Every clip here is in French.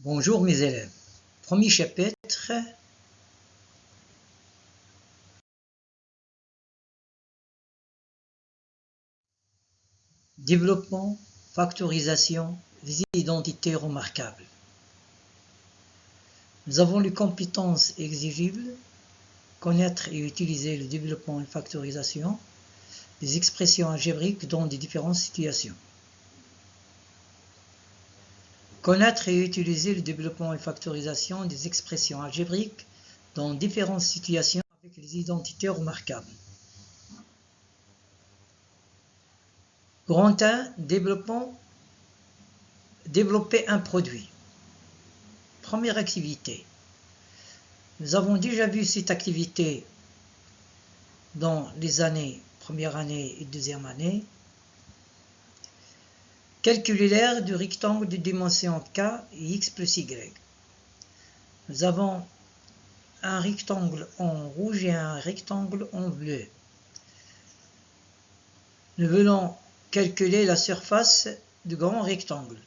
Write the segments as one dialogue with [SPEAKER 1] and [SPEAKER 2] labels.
[SPEAKER 1] Bonjour mes élèves. Premier chapitre. Développement, factorisation, des identités remarquables. Nous avons les compétences exigibles, connaître et utiliser le développement et factorisation, des expressions algébriques dans des différentes situations. Connaître et utiliser le développement et factorisation des expressions algébriques dans différentes situations avec les identités remarquables. Grand 1, développer un produit. Première activité. Nous avons déjà vu cette activité dans les années, première année et deuxième année. Calculer l'aire du rectangle de dimension k et x plus y. Nous avons un rectangle en rouge et un rectangle en bleu. Nous voulons calculer la surface du grand rectangle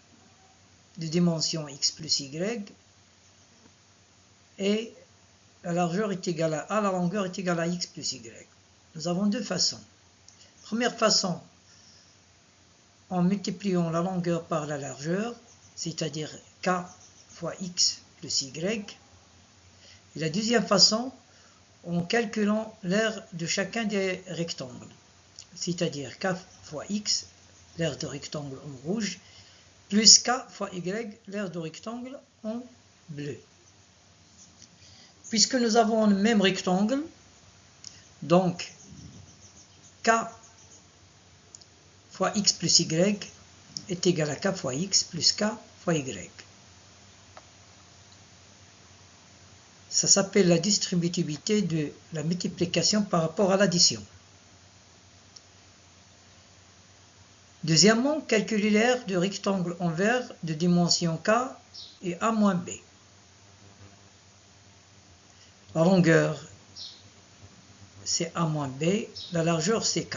[SPEAKER 1] de dimension x plus y et la largeur est égale à A, la longueur est égale à x plus y. Nous avons deux façons. Première façon, en multipliant la longueur par la largeur, c'est-à-dire k fois x plus y. Et la deuxième façon, en calculant l'aire de chacun des rectangles, c'est-à-dire k fois x, l'aire de rectangle en rouge, plus k fois y, l'aire de rectangle en bleu. Puisque nous avons le même rectangle, donc k fois x plus y est égal à k fois x plus k fois y. Ça s'appelle la distributivité de la multiplication par rapport à l'addition. Deuxièmement, calculer l'aire du rectangle en vert de dimension k et a moins b. La longueur, c'est a moins b, la largeur, c'est k.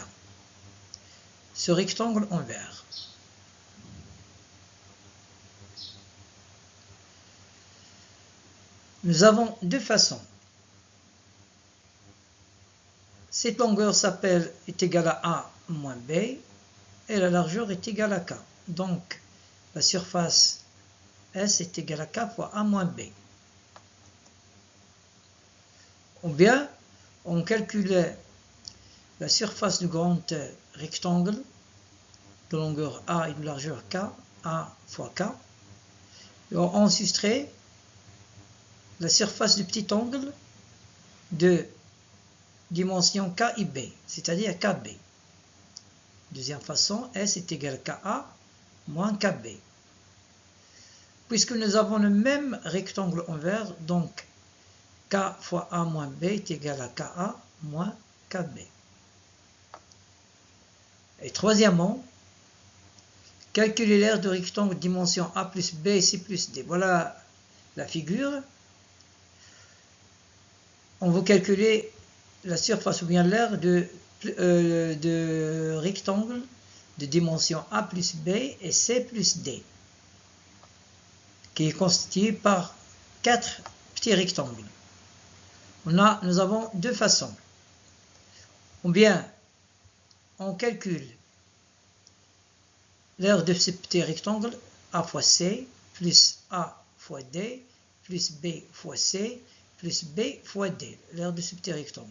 [SPEAKER 1] Ce rectangle en vert. Nous avons deux façons. Cette longueur est égale à a moins b et la largeur est égale à k. Donc, la surface S est égale à k fois a moins b. Ou bien, on calcule la surface du grand rectangle de longueur a et de largeur k, a fois k, et on soustrait la surface du petit angle de dimension k et b, c'est-à-dire kb. Deuxième façon, S est égal à ka moins kb. Puisque nous avons le même rectangle en vert, donc k fois a moins b est égal à ka moins kb. Et troisièmement, calculer l'aire de rectangle de dimension a plus b et c plus d. Voilà la figure. On va calculer la surface ou bien l'aire de rectangle de dimension a plus b et c plus d, qui est constitué par 4 petits rectangles. Nous avons deux façons. Ou bien, on calcule l'aire de ce petit rectangle a fois c plus a fois d plus b fois c plus b fois d, l'aire de ce petit rectangle.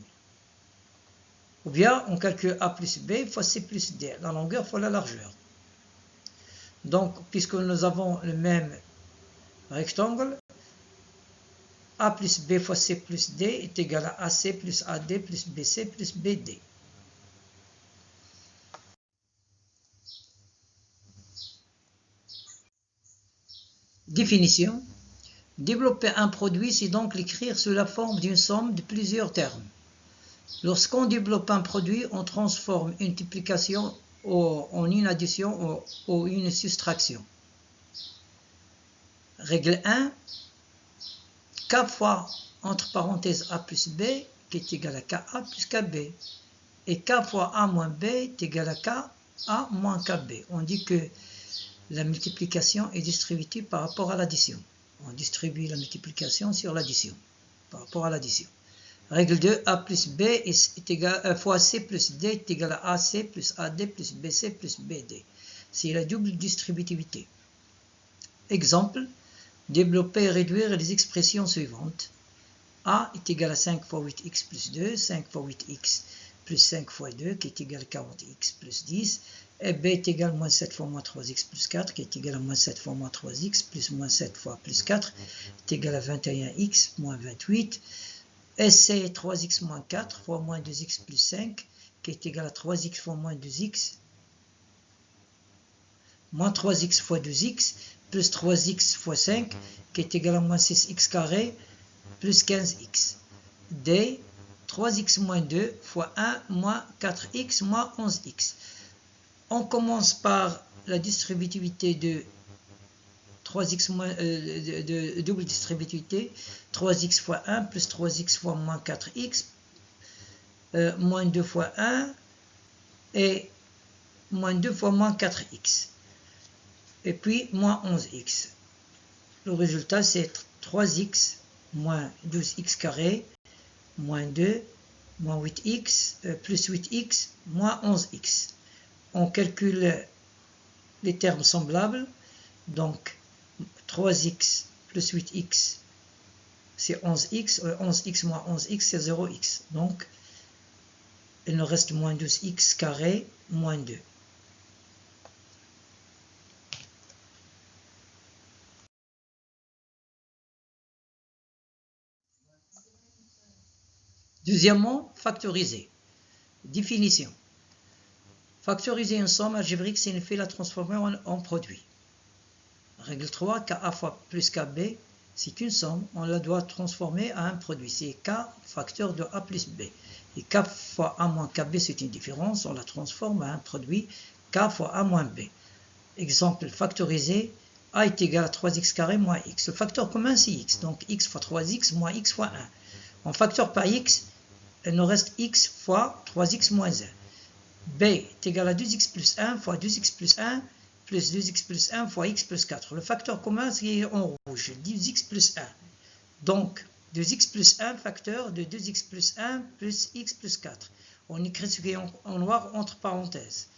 [SPEAKER 1] Ou bien on calcule a plus b fois c plus d, la longueur fois la largeur. Donc, puisque nous avons le même rectangle, a plus b fois c plus d est égal à ac plus ad plus bc plus bd. Définition. Développer un produit, c'est donc l'écrire sous la forme d'une somme de plusieurs termes. Lorsqu'on développe un produit, on transforme une multiplication en une addition ou une soustraction. Règle 1. K fois, entre parenthèses, a plus b, qui est égal à ka plus kb. Et k fois a moins b est égal à ka moins kb. On dit que la multiplication est distributive par rapport à l'addition. On distribue la multiplication sur l'addition, par rapport à l'addition. Règle 2, A plus B est égal, fois C plus D est égal à AC plus AD plus BC plus BD. C'est la double distributivité. Exemple, développer et réduire les expressions suivantes. A est égal à 5 fois 8x plus 2, 5 fois 8x plus 5 fois 2, qui est égal à 40x plus 10, et B est égal à moins 7 fois moins 3x plus 4, qui est égal à moins 7 fois moins 3x, plus moins 7 fois plus 4, est égal à 21x moins 28, et C est 3x moins 4 fois moins 2x plus 5, qui est égal à 3x fois moins 2x, moins 3x fois 2x, plus 3x fois 5, qui est égal à moins 6x carré, plus 15x. D, 3x moins 2 fois 1 moins 4x moins 11x. On commence par la distributivité de 3x moins, de double distributivité, 3x fois 1 plus 3x fois moins 4x, moins 2 fois 1 et moins 2 fois moins 4x. Et puis moins 11x. Le résultat c'est 3x moins 12x carré, moins 2, moins 8x, plus 8x, moins 11x. On calcule les termes semblables, donc 3x plus 8x c'est 11x, 11x moins 11x c'est 0x, donc il nous reste moins 12x carré, moins 2. Deuxièmement, factoriser. Définition. Factoriser une somme algébrique signifie la transformer en produit. Règle 3, KA fois plus KB, c'est une somme, on la doit transformer à un produit. C'est K facteur de A plus B. Et K fois A moins KB, c'est une différence, on la transforme à un produit K fois A moins B. Exemple, factoriser, A est égal à 3x carré moins x. Le facteur commun, c'est x, donc x fois 3x moins x fois 1. On facteur par x, il nous reste x fois 3x moins 1. B est égal à 2x plus 1 fois 2x plus 1 plus 2x plus 1 fois x plus 4. Le facteur commun, c'est en rouge, 2x plus 1. Donc, 2x plus 1 facteur de 2x plus 1 plus x plus 4. On écrit ce qui est en noir entre parenthèses.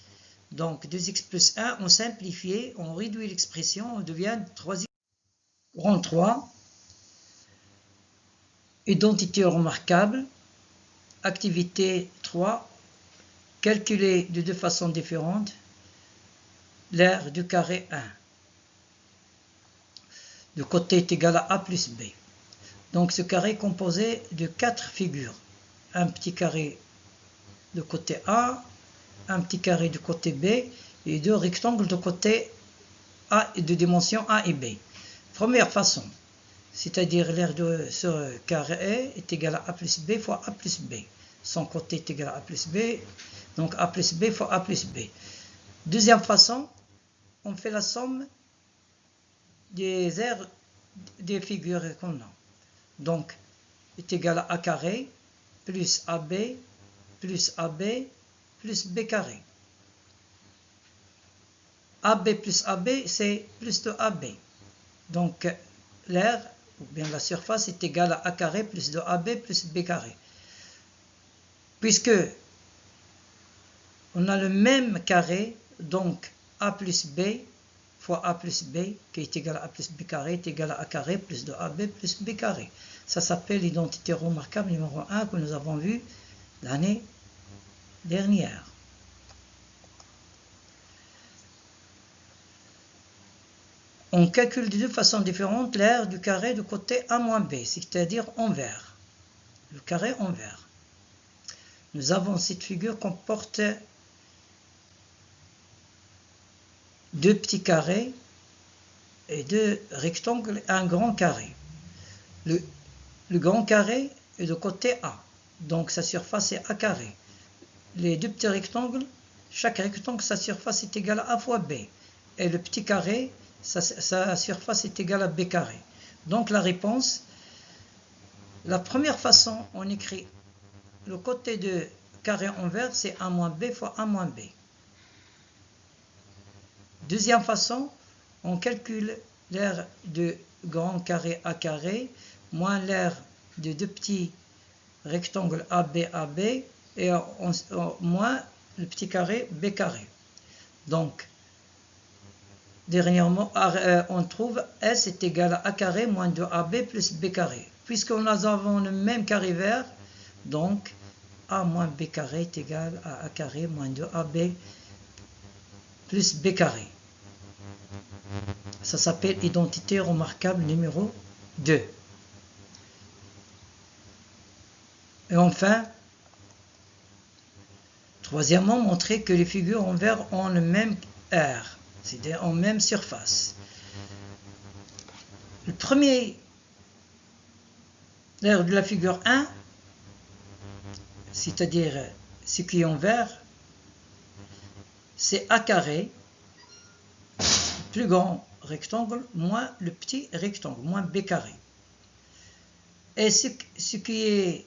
[SPEAKER 1] Donc, 2x plus 1, on simplifie, on réduit l'expression, on devient 3x. Rang 3. Identité remarquable. Activité 3. Calculer de deux façons différentes l'aire du carré 1. Le côté est égal à A plus B. Donc ce carré est composé de 4 figures. Un petit carré de côté A, un petit carré du côté B et deux rectangles de côté A de dimension A et B. Première façon, c'est-à-dire l'aire de ce carré est égal à A plus B fois A plus B. Son côté est égal à A plus B, donc A plus B fois A plus B. Deuxième façon, on fait la somme des aires des figures qu'on a. Donc, est égal à A carré plus AB plus AB plus B carré. AB plus AB, c'est plus de AB. Donc, l'aire, ou bien la surface, est égale à A carré plus de AB plus B carré. Puisque on a le même carré, donc A plus B fois A plus B, qui est égal à A plus B carré, est égal à A carré plus de AB plus B carré. Ça s'appelle l'identité remarquable numéro 1 que nous avons vu l'année dernière. On calcule de deux façons différentes l'aire du carré du côté A moins B, c'est-à-dire envers. Le carré envers. Nous avons cette figure comporte deux petits carrés et deux rectangles et un grand carré. Le grand carré est de côté A, donc sa surface est A carré. Les deux petits rectangles, chaque rectangle, sa surface est égale à A fois B. Et le petit carré, sa surface est égale à B carré. Donc la réponse, la première façon, on écrit le côté de carré envers, c'est A moins B fois A moins B. Deuxième façon, on calcule l'aire de grand carré A carré, moins l'aire de deux petits rectangles AB, et moins le petit carré B carré. Donc, dernièrement, on trouve S est égal à A carré moins 2AB plus B carré. Puisque nous avons le même carré vert, donc A moins B carré est égal à A carré moins 2AB plus B carré. Ça s'appelle identité remarquable numéro 2. Et enfin, troisièmement, montrer que les figures en vert ont le même R, c'est-à-dire en même surface. Le premier R de la figure 1, c'est-à-dire ce qui est en vert, c'est A carré, plus grand rectangle, moins le petit rectangle, moins B carré. Et ce qui est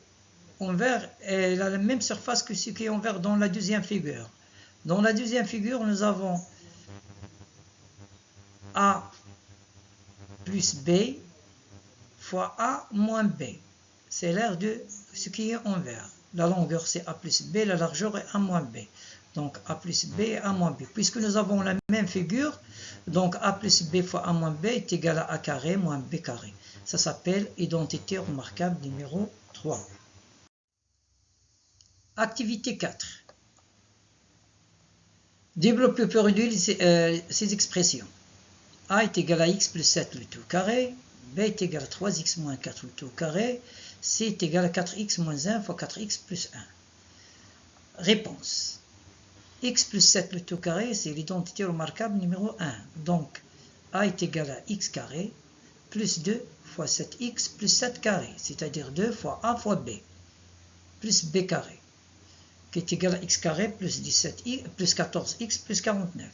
[SPEAKER 1] en vert, elle a la même surface que ce qui est en vert dans la deuxième figure. Dans la deuxième figure, nous avons A plus B fois A moins B. C'est l'aire de ce qui est en vert. La longueur c'est A plus B, la largeur est A moins B. Donc A plus B et A moins B. Puisque nous avons la même figure, donc A plus B fois A moins B est égal à A carré moins B carré. Ça s'appelle identité remarquable numéro 3. Activité 4. Développer pour réduire ces expressions. A est égal à x plus 7 le tout carré, B est égal à 3x moins 4 le tout carré, C est égal à 4x moins 1 fois 4x plus 1. Réponse. X plus 7 le tout carré, c'est l'identité remarquable numéro 1. Donc, A est égal à x carré plus 2 fois 7x plus 7 carré, c'est-à-dire 2 fois A fois B, plus B carré, qui est égal à x carré plus 17x plus 14x plus 49.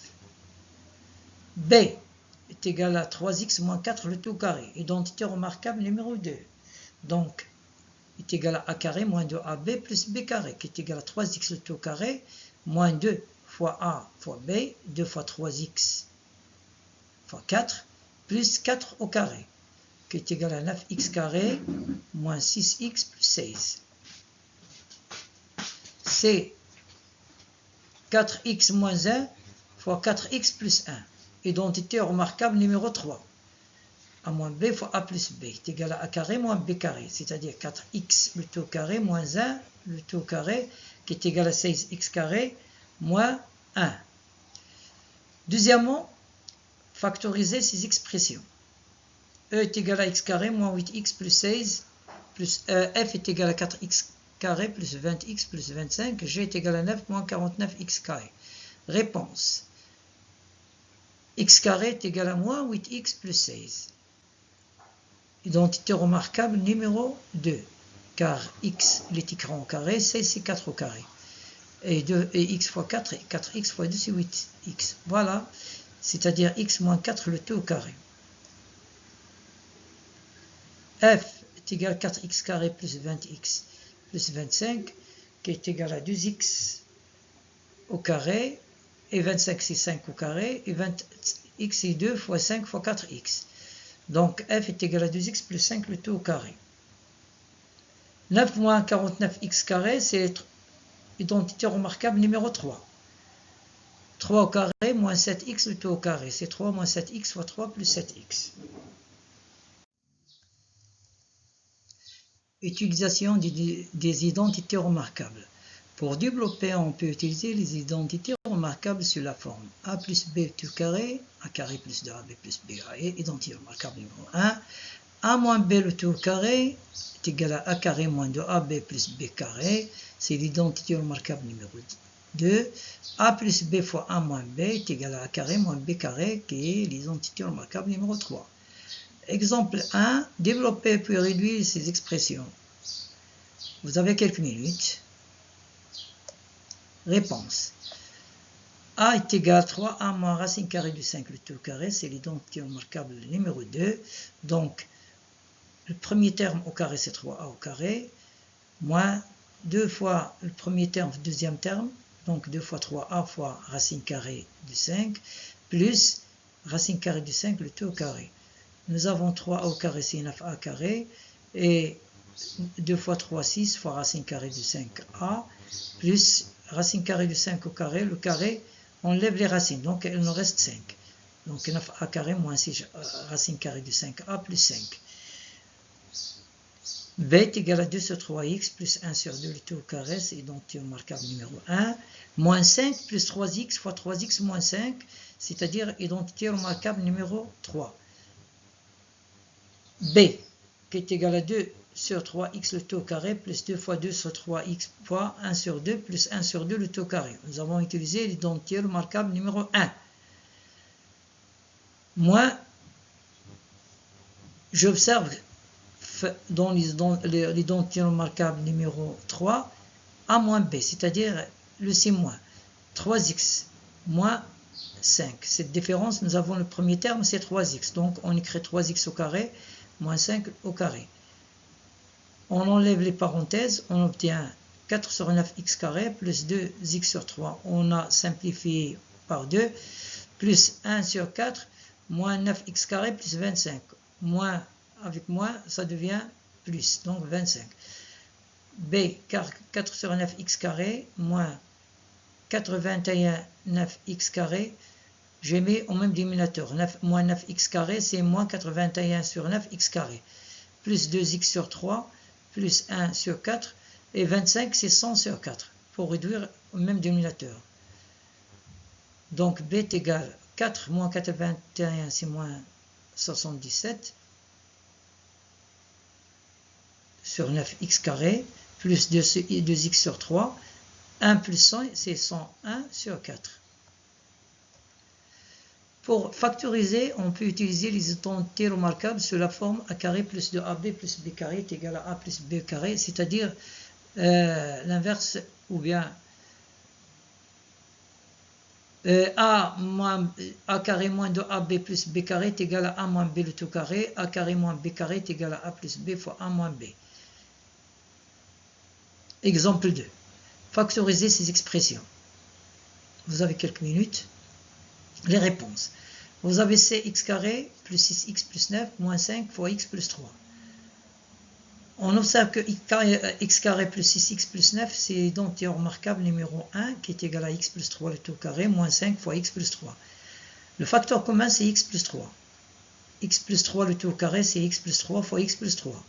[SPEAKER 1] B est égal à 3x moins 4 le tout carré, identité remarquable numéro 2. Donc, est égal à A carré moins 2AB plus B carré, qui est égal à 3x le tout carré, moins 2 fois A fois B, 2 fois 3x fois 4, plus 4 au carré, qui est égal à 9x carré, moins 6x plus 16. C'est 4x moins 1 fois 4x plus 1. Identité remarquable numéro 3. A moins B fois A plus B est égal à A carré moins B carré, c'est-à-dire 4x le tout carré moins 1 le tout carré, qui est égal à 16x carré moins 1. Deuxièmement, factoriser ces expressions. E est égal à x carré moins 8x plus 16, plus F est égal à 4x carré plus 20x plus 25, G est égal à 9 moins 49x carré. Réponse. X carré est égal à moins 8x plus 16. Identité remarquable numéro 2, car x est écrit en carré, 16 c'est 4 au carré. Et x fois 4, 4x fois 2 c'est 8x. Voilà, c'est-à-dire x moins 4 le tout au carré. F est égal à 4x carré plus 20x plus 25, qui est égal à 2x au carré, et 25 c'est 5 au carré, et 20x c'est 2 fois 5 fois 4x. Donc f est égal à 2x plus 5 le tout au carré. 9 moins 49x carré, c'est identité remarquable numéro 3. 3 au carré moins 7x le tout au carré, c'est 3 moins 7x fois 3 plus 7x. Utilisation des identités remarquables. Pour développer, on peut utiliser les identités remarquables sur la forme A plus B tout carré, A carré plus 2AB plus B carré, identité remarquable numéro 1. A moins B le tout carré est égal à A carré moins 2AB plus B carré, c'est l'identité remarquable numéro 2. A plus B fois A moins B est égal à A carré moins B carré, qui est l'identité remarquable numéro 3. Exemple 1, développer puis réduire ces expressions. Vous avez quelques minutes. Réponse. A est égal à 3A moins racine carrée du 5 le tout carré, c'est l'identité remarquable numéro 2. Donc, le premier terme au carré, c'est 3A au carré, moins 2 fois le premier terme, deuxième terme, donc 2 fois 3A fois racine carrée du 5, plus racine carrée du 5 le tout au carré. nous avons 3a au carré, c'est 9a carré, et 2 fois 3, 6, fois racine carrée de 5a, plus racine carrée de 5 au carré, le carré, on lève les racines, donc il nous reste 5. Donc 9a carré moins 6 racine carrée de 5a plus 5. B est égal à 2 sur 3x plus 1 sur 2, le tout au carré, c'est donc théorème remarquable numéro 1. Moins 5 plus 3x fois 3x moins 5, c'est-à-dire identité remarquable numéro 3. B qui est égal à 2 sur 3x le tout au carré plus 2 fois 2 sur 3x fois 1 sur 2 plus 1 sur 2 le tout au carré. Nous avons utilisé l'identité remarquable numéro 1. Moins, j'observe dans l'identité remarquable numéro 3, A moins B, c'est-à-dire le C moins. 3x moins 5. Cette différence, nous avons le premier terme, c'est 3x. Donc, on écrit 3x au carré, moins 5 au carré. On enlève les parenthèses, on obtient 4 sur 9x carré, plus 2x sur 3. On a simplifié par 2, plus 1 sur 4, moins 9x carré, plus 25. Moins avec moins, ça devient plus, donc 25. B, 4 sur 9x carré, moins 81 9x carré, j'ai mis au même dénominateur. Moins 9x carré, c'est moins 81 sur 9x carré. Plus 2x sur 3, plus 1 sur 4, et 25, c'est 100 sur 4, pour réduire au même dénominateur. Donc B est égal 4 moins 81, c'est moins 77, sur 9x carré, plus 2x sur 3, 1 plus 100, c'est 101 sur 4. Pour factoriser, on peut utiliser les identités remarquables sous la forme a carré plus 2ab plus b carré est égal à a plus b carré, c'est-à-dire l'inverse, ou bien a carré moins 2ab plus b carré est égal à a moins b le tout carré, a carré moins b carré est égal à a plus b fois a moins b. Exemple 2. Factoriser ces expressions. Vous avez quelques minutes. Les réponses. Vous avez cx carré plus 6x plus 9 moins 5 fois x plus 3. On observe que x carré plus 6x plus 9, c'est donc théorème remarquable numéro 1 qui est égal à x plus 3 le tout carré moins 5 fois x plus 3. Le facteur commun, c'est x plus 3. X plus 3 le tout carré, c'est x plus 3 fois x plus 3.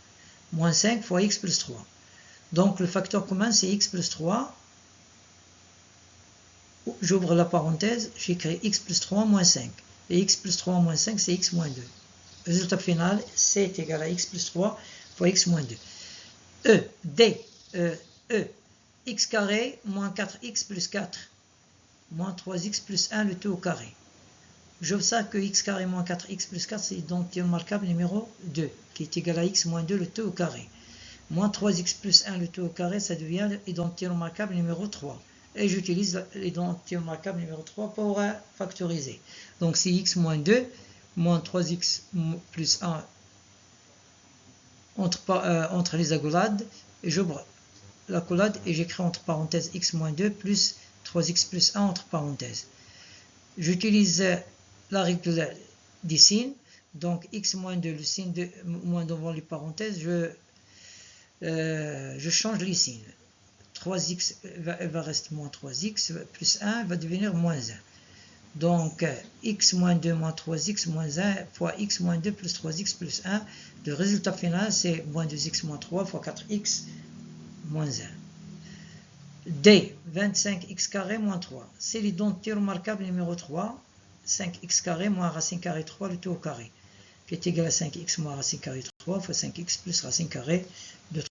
[SPEAKER 1] Moins 5 fois x plus 3. Donc le facteur commun, c'est x plus 3. J'ouvre la parenthèse, j'écris x plus 3 moins 5. Et x plus 3 moins 5, c'est x moins 2. Résultat final, c est égal à x plus 3 fois x moins 2. X carré moins 4x plus 4 moins 3x plus 1 le tout au carré. J'observe que x carré moins 4x plus 4, c'est donc théorème remarquable numéro 2, qui est égal à x moins 2 le tout au carré. Moins 3x plus 1 le tout au carré, ça devient identité remarquable numéro 3. Et j'utilise l'identité remarquable numéro 3 pour factoriser. Donc c'est x moins 2, moins 3x plus 1 entre les accolades, et j'ouvre l'accolade et j'écris entre parenthèses x moins 2 plus 3x plus 1 entre parenthèses. J'utilise la règle des signes, donc x moins 2, le signe de moins devant les parenthèses, je change les signes. 3x va rester moins 3x, plus 1 va devenir moins 1. Donc, x moins 2 moins 3x moins 1 fois x moins 2 plus 3x plus 1. Le résultat final, c'est moins 2x moins 3 fois 4x moins 1. D, 25x carré moins 3. C'est l'identité remarquable numéro 3. 5x carré moins racine carrée 3, le tout au carré, qui est égal à 5x moins racine carrée 3 fois 5x plus racine carrée de 3.